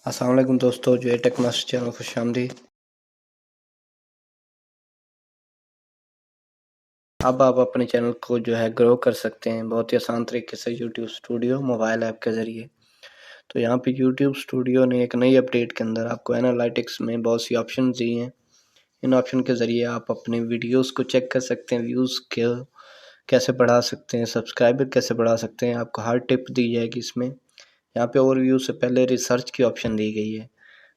अस्सलाम वालेकुम दोस्तों, जो है टेक मास्टर चैनल खुशामदीद। अब आप अपने चैनल को जो है ग्रो कर सकते हैं बहुत ही आसान तरीके से यूट्यूब स्टूडियो मोबाइल ऐप के ज़रिए। तो यहाँ पे यूट्यूब स्टूडियो ने एक नई अपडेट के अंदर आपको एनालिटिक्स में बहुत सी ऑप्शन दी हैं। इन ऑप्शन के ज़रिए आप अपने वीडियोज़ को चेक कर सकते हैं, व्यूज़ को कैसे बढ़ा सकते हैं, सब्सक्राइबर कैसे बढ़ा सकते हैं। आपको हर टिप दी जाएगी इसमें। यहाँ पे ओवरव्यू से पहले रिसर्च की ऑप्शन दी गई है।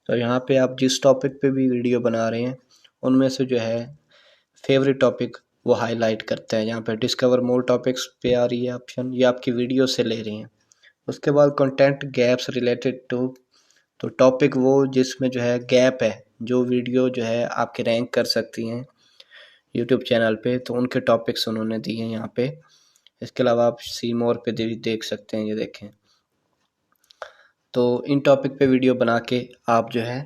तो यहाँ पे आप जिस टॉपिक पे भी वीडियो बना रहे हैं उनमें से जो है फेवरेट टॉपिक वो हाईलाइट करता है। यहाँ पे डिस्कवर मोर टॉपिक्स पे आ रही है ऑप्शन, ये आपकी वीडियो से ले रही हैं। उसके बाद कंटेंट गैप्स रिलेटेड टू, तो टॉपिक वो जिसमें जो है गैप है, जो वीडियो जो है आपके रैंक कर सकती हैं यूट्यूब चैनल पे, तो उनके टॉपिक्स उन्होंने दिए हैं यहाँ पे। इसके अलावा आप सी मोर पे देख सकते हैं, ये देखें। तो इन टॉपिक पे वीडियो बना के आप जो है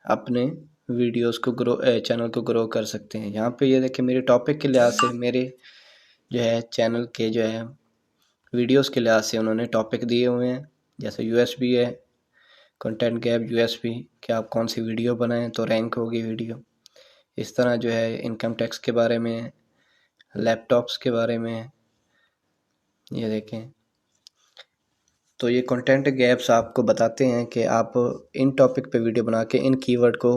अपने वीडियोस को चैनल को ग्रो कर सकते हैं। यहाँ पे ये देखिए मेरे टॉपिक के लिहाज से, मेरे जो है चैनल के जो है वीडियोस के लिहाज से उन्होंने टॉपिक दिए हुए हैं। जैसे यूएसबी है, कंटेंट गैप यूएसबी, कि आप कौन सी वीडियो बनाएं तो रैंक होगी वीडियो। इस तरह जो है इनकम टैक्स के बारे में, लैपटॉप्स के बारे में, ये देखें। तो ये कंटेंट गैप्स आपको बताते हैं कि आप इन टॉपिक पे वीडियो बना के इन कीवर्ड को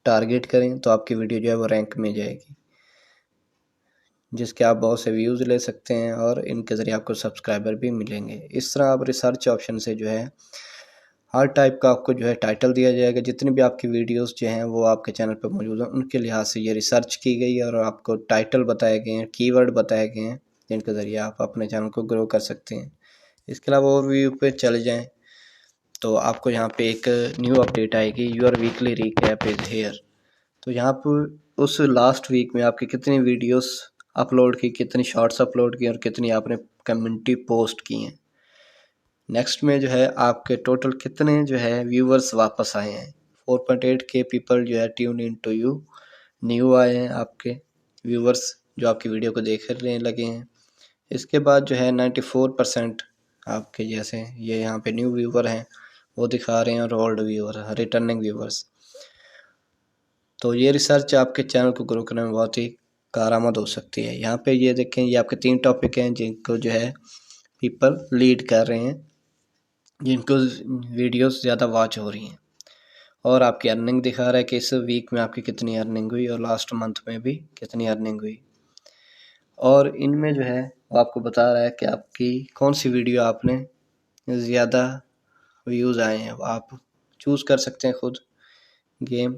टारगेट करें तो आपकी वीडियो जो है वो रैंक में जाएगी, जिसके आप बहुत से व्यूज़ ले सकते हैं और इनके ज़रिए आपको सब्सक्राइबर भी मिलेंगे। इस तरह आप रिसर्च ऑप्शन से जो है हर टाइप का आपको जो है टाइटल दिया जाएगा। जितनी भी आपकी वीडियोस जो हैं वो आपके चैनल पर मौजूद हैं, उनके लिहाज से ये रिसर्च की गई है और आपको टाइटल बताए गए हैं, कीवर्ड बताए गए हैं, जिनके ज़रिए आप अपने चैनल को ग्रो कर सकते हैं। इसके अलावा ओवरव्यू पे चले जाएँ तो आपको यहाँ पे एक न्यू अपडेट आएगी, your weekly recap is here. तो यहाँ पर उस लास्ट वीक में आपकी कितनी वीडियोस अपलोड की, कितनी शॉर्ट्स अपलोड की और कितनी आपने कम्युनिटी पोस्ट की हैं। नेक्स्ट में जो है आपके टोटल कितने जो है व्यूवर्स वापस आए हैं। 4.8 के पीपल जो है tune in to you, new आए हैं आपके व्यूवर्स जो आपकी वीडियो को देखने लगे हैं। इसके बाद जो है 94% आपके जैसे ये यहाँ पे न्यू व्यूवर हैं वो दिखा रहे हैं और ओल्ड व्यूवर, रिटर्निंग व्यूवर्स। तो ये रिसर्च आपके चैनल को ग्रो करने में बहुत ही कारआमद हो सकती है। यहाँ पे ये देखें, ये आपके 3 टॉपिक हैं जिनको जो है पीपल लीड कर रहे हैं, जिनको वीडियोस ज़्यादा वॉच हो रही हैं, और आपकी अर्निंग दिखा रहा है कि इस वीक में आपकी कितनी अर्निंग हुई और लास्ट मंथ में भी कितनी अर्निंग हुई। और इनमें जो है वो आपको बता रहा है कि आपकी कौन सी वीडियो आपने ज़्यादा व्यूज़ आए हैं, वो आप चूज़ कर सकते हैं खुद गेम।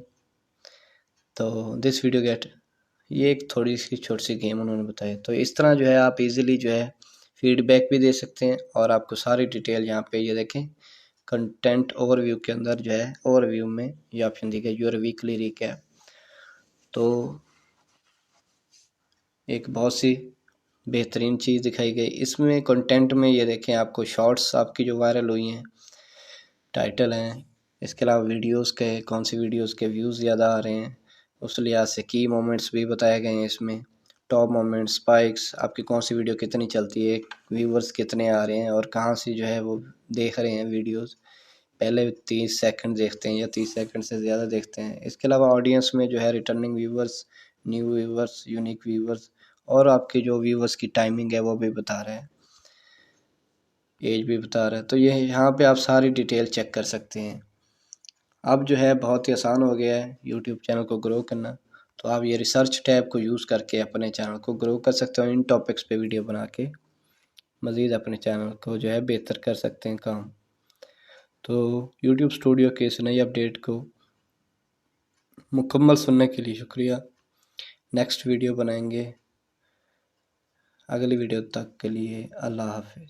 तो दिस वीडियो गेट, ये एक थोड़ी सी छोटी सी गेम उन्होंने बताई। तो इस तरह जो है आप इजीली जो है फीडबैक भी दे सकते हैं और आपको सारी डिटेल यहाँ पे ये देखें कंटेंट ओवरव्यू के अंदर जो है ओवरव्यू में ये ऑप्शन दी गई, योर वीकली रिकैप। तो एक बहुत सी बेहतरीन चीज़ दिखाई गई इसमें कंटेंट में। ये देखें आपको शॉर्ट्स आपकी जो वायरल हुई हैं, टाइटल हैं, इसके अलावा वीडियोस के कौन सी वीडियोस के व्यूज़ ज़्यादा आ रहे हैं, उस लिहाज से की मोमेंट्स भी बताए गए हैं इसमें। टॉप मोमेंट्स, स्पाइक्स, आपकी कौन सी वीडियो कितनी चलती है, व्यूवर्स कितने आ रहे हैं और कहाँ से जो है वो देख रहे हैं वीडियोस। पहले 30 सेकंड देखते हैं या 30 सेकंड से ज़्यादा देखते हैं। इसके अलावा ऑडियंस में जो है returning viewers, new viewers, unique viewers, और आपके जो व्यूवर्स की टाइमिंग है वो भी बता रहा है, एज भी बता रहा है। तो ये यहाँ पे आप सारी डिटेल चेक कर सकते हैं। अब जो है बहुत ही आसान हो गया है यूट्यूब चैनल को ग्रो करना। तो आप ये रिसर्च टैब को यूज़ करके अपने चैनल को ग्रो कर सकते हो, इन टॉपिक्स पे वीडियो बना के मज़ीद अपने चैनल को जो है बेहतर कर सकते हैं काम। तो यूट्यूब स्टूडियो के इस नई अपडेट को मुकम्मल सुनने के लिए शुक्रिया। नेक्स्ट वीडियो बनाएंगे, अगली वीडियो तक के लिए अल्लाह हाफ़िज़।